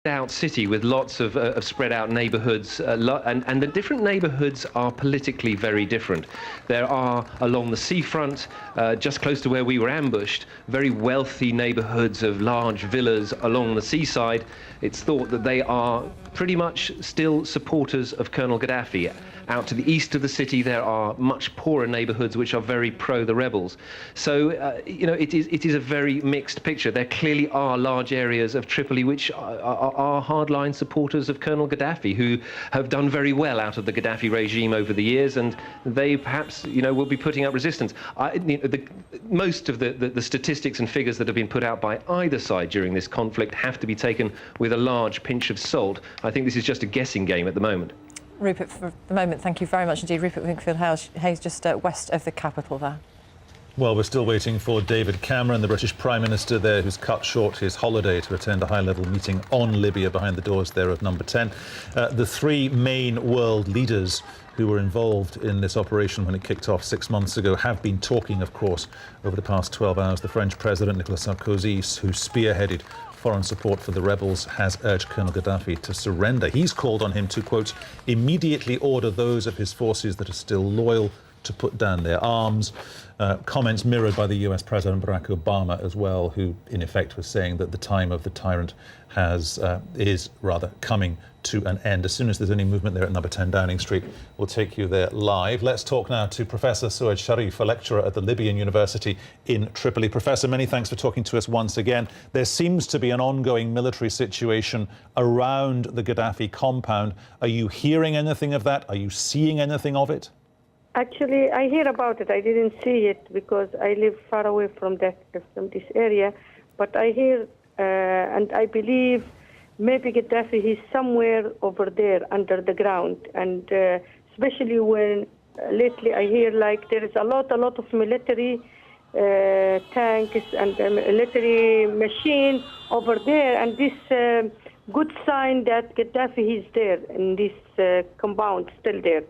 out city with lots of spread out neighborhoods, and the different neighborhoods are politically very different. There are along the seafront, just close to where we were ambushed, very wealthy neighborhoods of large villas along the seaside. It's thought that they are pretty much still supporters of Colonel Gaddafi. Out to the east of the city, there are much poorer neighborhoods which are very pro the rebels. So, it is a very mixed picture. There clearly are large areas of Tripoli which are hardline supporters of Colonel Gaddafi, who have done very well out of the Gaddafi regime over the years, and they perhaps, will be putting up resistance. Most of the statistics and figures that have been put out by either side during this conflict have to be taken with a large pinch of salt. I think this is just a guessing game at the moment. Rupert, for the moment, thank you very much indeed. Rupert Wingfield-Hayes, just west of the capital there. Well, we're still waiting for David Cameron, the British Prime Minister there, who's cut short his holiday to attend a high-level meeting on Libya behind the doors there of Number 10. The three main world leaders who were involved in this operation when it kicked off 6 months ago have been talking, of course, over the past 12 hours. The French President, Nicolas Sarkozy, who spearheaded foreign support for the rebels, has urged Colonel Gaddafi to surrender. He's called on him to, quote, immediately order those of his forces that are still loyal to put down their arms. Comments mirrored by the US President Barack Obama as well, who in effect was saying that the time of the tyrant is rather coming to an end. As soon as there's any movement there at Number 10 Downing Street, we'll take you there live. Let's talk now to Professor Sued Sharif, a lecturer at the Libyan University in Tripoli. Professor, many thanks for talking to us once again. There seems to be an ongoing military situation around the Gaddafi compound. Are you hearing anything of that? Are you seeing anything of it? Actually, I hear about it. I didn't see it because I live far away from this area. But I hear and I believe maybe Gaddafi is somewhere over there under the ground. And especially when lately I hear like there is a lot of military tanks and military machine over there. And this good sign that Gaddafi is there in this compound, still there.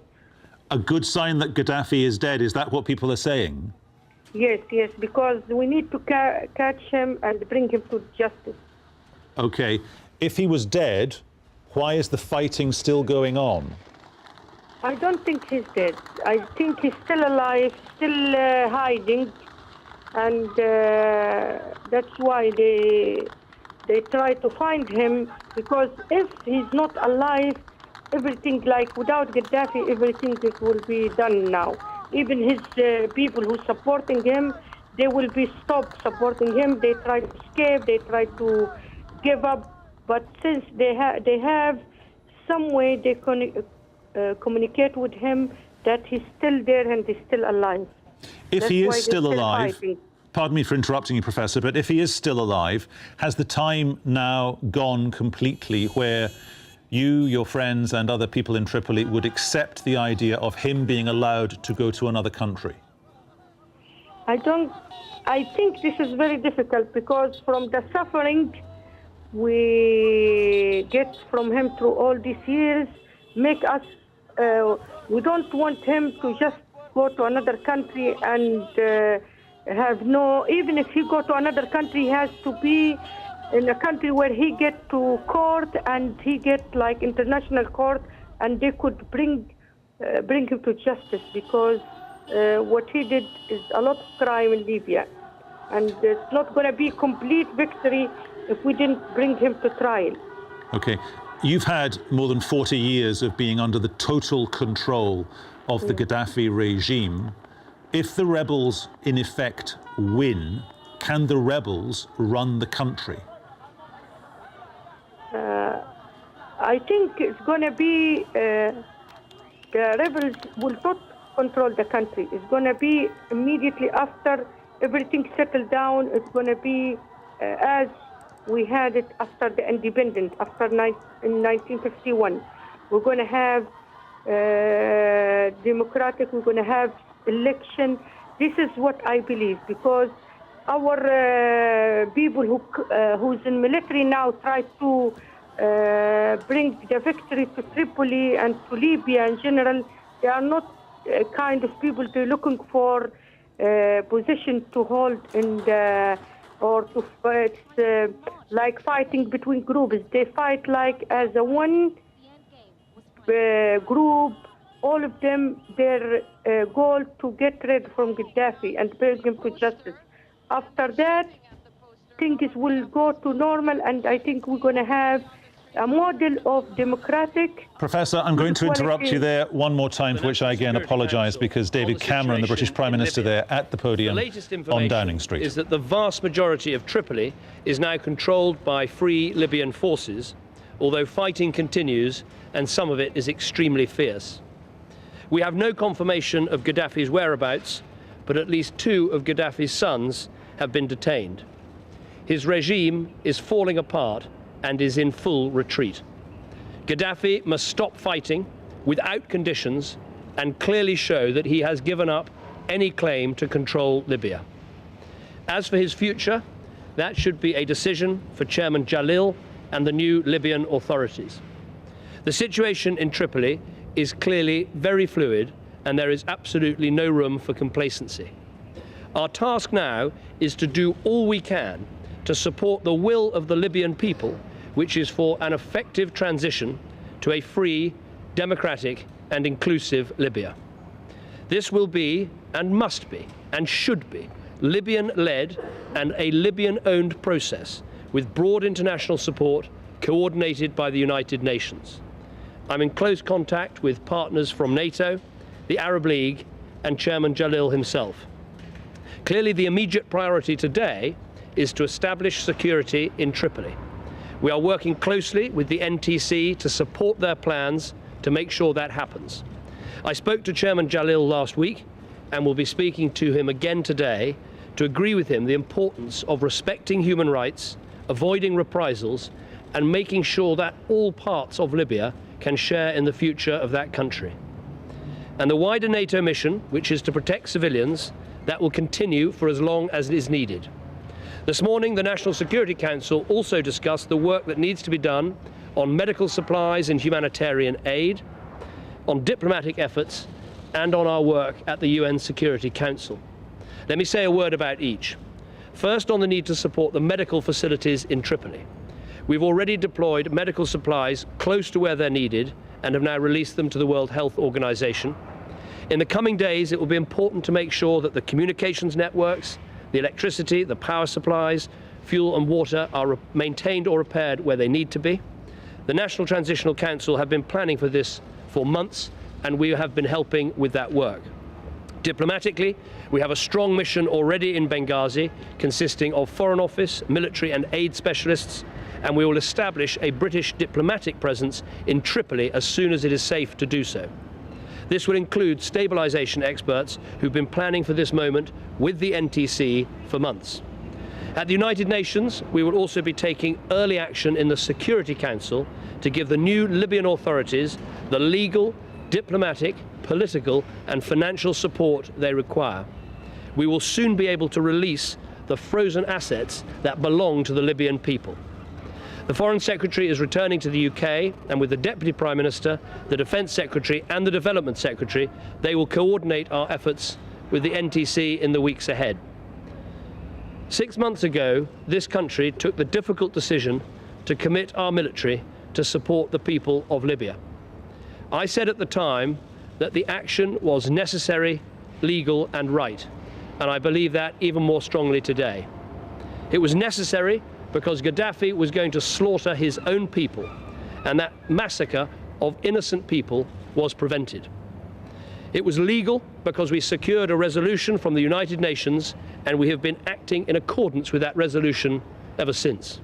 A good sign that Gaddafi is dead, is that what people are saying? Yes, because we need to catch him and bring him to justice. OK. If he was dead, why is the fighting still going on? I don't think he's dead. I think he's still alive, still hiding. And that's why they try to find him, because if he's not alive, everything, like without Gaddafi, everything will be done now. Even his people who supporting him, they will be stopped supporting him. They try to escape, they try to give up. But since they have some way they communicate with him that he's still there and he's still alive. If he is still alive, pardon me for interrupting you, Professor, but if he is still alive, has the time now gone completely where you, your friends and other people in Tripoli would accept the idea of him being allowed to go to another country? I think this is very difficult, because from the suffering we get from him through all these years, make us, we don't want him to just go to another country and have no, even if he go to another country, he has to be in a country where he get to court and he get like international court, and they could bring him to justice, because what he did is a lot of crime in Libya, and it's not going to be complete victory if we didn't bring him to trial. Okay, you've had more than 40 years of being under the total control of the Gaddafi regime. If the rebels in effect win, can the rebels run the country? I think it's going to be, the rebels will not control the country. It's going to be immediately after everything settled down. It's going to be as we had it after the independence, in 1951. We're going to have democratic, we're going to have election. This is what I believe, because our people who's in military now try to bring the victory to Tripoli and to Libya in general. They are not kind of people they're looking for position to hold in the or to fight, like fighting between groups. They fight like as a one group. All of them, their goal to get rid from Gaddafi and bring him to justice. After that, things will go to normal, and I think we're going to have a model of democratic... Professor, I'm going to interrupt you there one more time, for which I again apologise, because David Cameron, the British Prime Minister there, at the podium on Downing Street. Is that the vast majority of Tripoli is now controlled by free Libyan forces, although fighting continues and some of it is extremely fierce. We have no confirmation of Gaddafi's whereabouts, but at least 2 of Gaddafi's sons have been detained. His regime is falling apart and is in full retreat. Gaddafi must stop fighting without conditions and clearly show that he has given up any claim to control Libya. As for his future, that should be a decision for Chairman Jalil and the new Libyan authorities. The situation in Tripoli is clearly very fluid, and there is absolutely no room for complacency. Our task now is to do all we can to support the will of the Libyan people, which is for an effective transition to a free, democratic and inclusive Libya. This will be, and must be, and should be, Libyan-led and a Libyan-owned process with broad international support coordinated by the United Nations. I'm in close contact with partners from NATO, the Arab League and Chairman Jalil himself. Clearly, the immediate priority today is to establish security in Tripoli. We are working closely with the NTC to support their plans to make sure that happens. I spoke to Chairman Jalil last week and will be speaking to him again today to agree with him the importance of respecting human rights, avoiding reprisals, and making sure that all parts of Libya can share in the future of that country. And the wider NATO mission, which is to protect civilians, that will continue for as long as it is needed. This morning, the National Security Council also discussed the work that needs to be done on medical supplies and humanitarian aid, on diplomatic efforts, and on our work at the UN Security Council. Let me say a word about each. First, on the need to support the medical facilities in Tripoli. We've already deployed medical supplies close to where they're needed and have now released them to the World Health Organization. In the coming days, it will be important to make sure that the communications networks, the electricity, the power supplies, fuel and water are maintained or repaired where they need to be. The National Transitional Council have been planning for this for months, and we have been helping with that work. Diplomatically, we have a strong mission already in Benghazi, consisting of Foreign Office, military and aid specialists, and we will establish a British diplomatic presence in Tripoli as soon as it is safe to do so. This will include stabilisation experts who've been planning for this moment with the NTC for months. At the United Nations, we will also be taking early action in the Security Council to give the new Libyan authorities the legal, diplomatic, political and financial support they require. We will soon be able to release the frozen assets that belong to the Libyan people. The Foreign Secretary is returning to the UK, and with the Deputy Prime Minister, the Defence Secretary and the Development Secretary, they will coordinate our efforts with the NTC in the weeks ahead. 6 months ago, this country took the difficult decision to commit our military to support the people of Libya. I said at the time that the action was necessary, legal and right, and I believe that even more strongly today. It was necessary because Gaddafi was going to slaughter his own people, and that massacre of innocent people was prevented. It was legal because we secured a resolution from the United Nations, and we have been acting in accordance with that resolution ever since.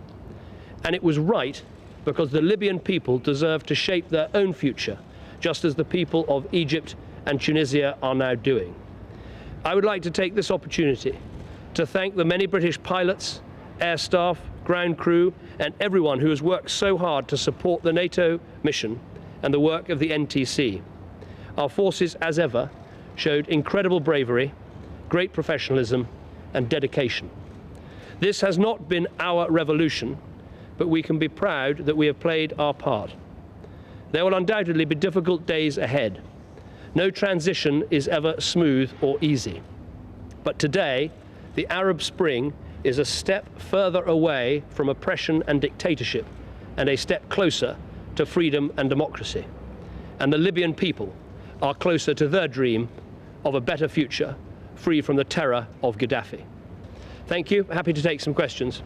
And it was right because the Libyan people deserve to shape their own future, just as the people of Egypt and Tunisia are now doing. I would like to take this opportunity to thank the many British pilots, air staff, ground crew and everyone who has worked so hard to support the NATO mission and the work of the NTC. Our forces, as ever, showed incredible bravery, great professionalism and dedication. This has not been our revolution, but we can be proud that we have played our part. There will undoubtedly be difficult days ahead. No transition is ever smooth or easy. But today, the Arab Spring is a step further away from oppression and dictatorship and a step closer to freedom and democracy. And the Libyan people are closer to their dream of a better future, free from the terror of Gaddafi. Thank you. Happy to take some questions.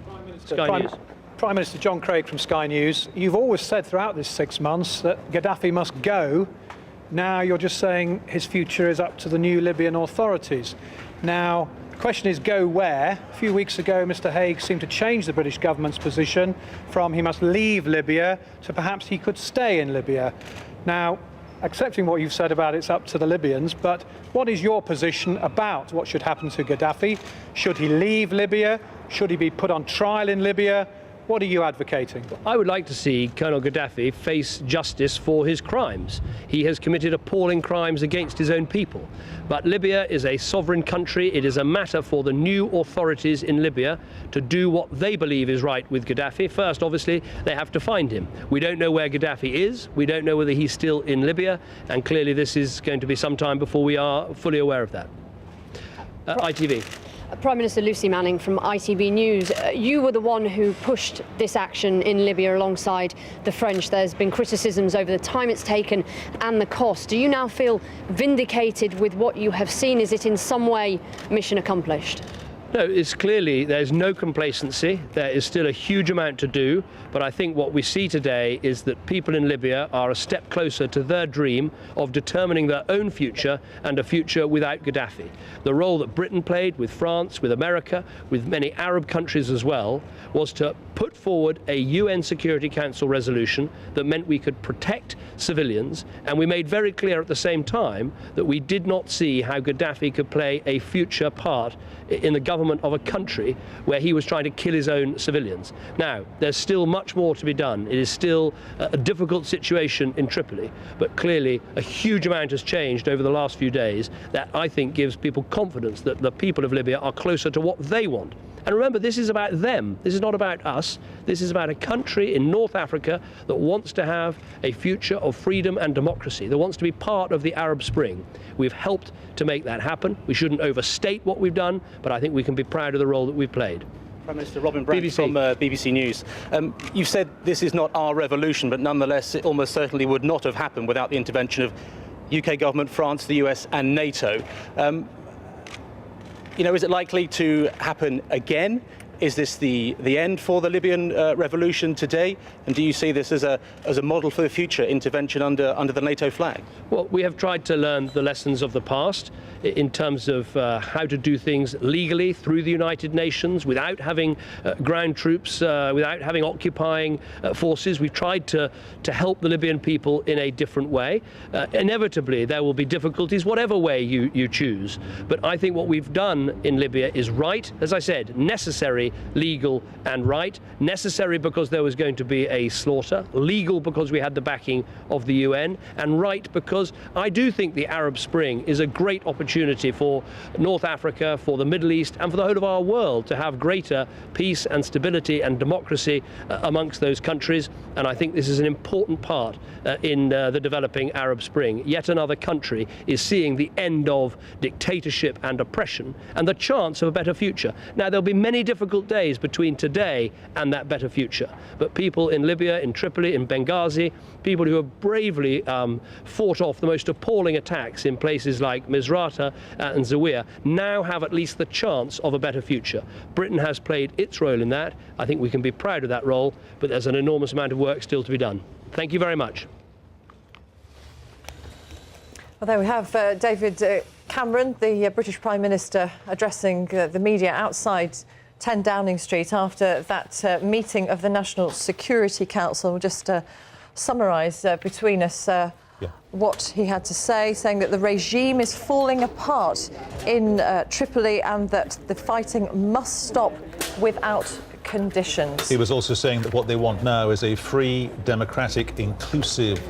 Sky News. Prime Minister John Craig from Sky News. You've always said throughout this 6 months that Gaddafi must go. Now you're just saying his future is up to the new Libyan authorities. Now, the question is, go where? A few weeks ago, Mr Hague seemed to change the British government's position from he must leave Libya to perhaps he could stay in Libya. Now, accepting what you've said about it's up to the Libyans, but what is your position about what should happen to Gaddafi? Should he leave Libya? Should he be put on trial in Libya? What are you advocating? I would like to see Colonel Gaddafi face justice for his crimes. He has committed appalling crimes against his own people. But Libya is a sovereign country. It is a matter for the new authorities in Libya to do what they believe is right with Gaddafi. First, obviously, they have to find him. We don't know where Gaddafi is. We don't know whether he's still in Libya. And clearly this is going to be some time before we are fully aware of that. ITV. Prime Minister Lucy Manning from ITV News. You were the one who pushed this action in Libya alongside the French. There's been criticisms over the time it's taken and the cost. Do you now feel vindicated with what you have seen? Is it in some way mission accomplished? No, it's clearly there's no complacency. There is still a huge amount to do, but I think what we see today is that people in Libya are a step closer to their dream of determining their own future and a future without Gaddafi. The role that Britain played with France, with America, with many Arab countries as well, was to put forward a UN Security Council resolution that meant we could protect civilians, and we made very clear at the same time that we did not see how Gaddafi could play a future part in the government of a country where he was trying to kill his own civilians. Now, there's still much more to be done. It is still a difficult situation in Tripoli, but clearly a huge amount has changed over the last few days that I think gives people confidence that the people of Libya are closer to what they want. And remember, this is about them. This is not about us. This is about a country in North Africa that wants to have a future of freedom and democracy, that wants to be part of the Arab Spring. We've helped to make that happen. We shouldn't overstate what we've done, but I think we can be proud of the role that we've played. Prime Minister Robin Brandt from BBC News. You've said this is not our revolution, but nonetheless it almost certainly would not have happened without the intervention of UK government, France, the US and NATO. Is it likely to happen again? Is this the end for the Libyan revolution today? And do you see this as a model for the future intervention under the NATO flag? Well, we have tried to learn the lessons of the past in terms of how to do things legally through the United Nations without having ground troops, without having occupying forces. We've tried to help the Libyan people in a different way. Inevitably, there will be difficulties, whatever way you choose. But I think what we've done in Libya is right, as I said, necessary, legal and right. Necessary because there was going to be a slaughter, legal because we had the backing of the UN, and right because I do think the Arab Spring is a great opportunity for North Africa, for the Middle East and for the whole of our world to have greater peace and stability and democracy amongst those countries. And I think this is an important part in the developing Arab Spring. Yet another country is seeing the end of dictatorship and oppression and the chance of a better future. Now, there'll be many difficult days between today and that better future. But people in Libya, in Tripoli, in Benghazi, people who have bravely fought off the most appalling attacks in places like Misrata and Zawiya now have at least the chance of a better future. Britain has played its role in that. I think we can be proud of that role, but there's an enormous amount of work still to be done. Thank you very much. Well, there we have David Cameron, the British Prime Minister, addressing the media outside 10 Downing Street after that meeting of the National Security Council. We'll just summarise between us what he had to say, saying that the regime is falling apart in Tripoli and that the fighting must stop without conditions. He was also saying that what they want now is a free, democratic, inclusive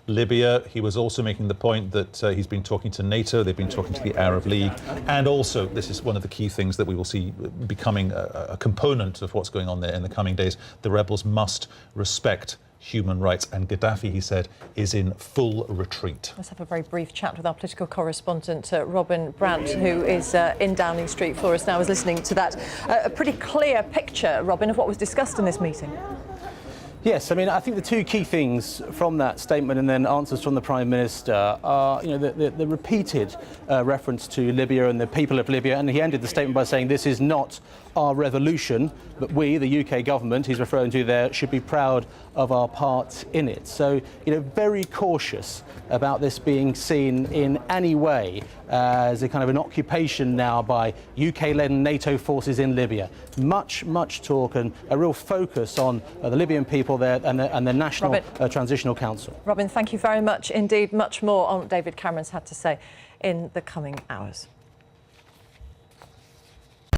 Libya. He was also making the point that he's been talking to NATO, they've been talking to the Arab League, and also, this is one of the key things that we will see becoming a component of what's going on there in the coming days, the rebels must respect human rights. And Gaddafi, he said, is in full retreat. Let's have a very brief chat with our political correspondent, Robin Brandt, who is in Downing Street for us now. I was listening to that. A pretty clear picture, Robin, of what was discussed in this meeting. Yes, I mean, I think the two key things from that statement and then answers from the Prime Minister are, the repeated reference to Libya and the people of Libya. And he ended the statement by saying this is not our revolution, but we, the UK government, he's referring to there, should be proud of our part in it. So, very cautious about this being seen in any way as a kind of an occupation now by UK-led NATO forces in Libya. Much talk and a real focus on the Libyan people there and the National Transitional Council. Robin, thank you very much indeed. Much more on what David Cameron's had to say in the coming hours.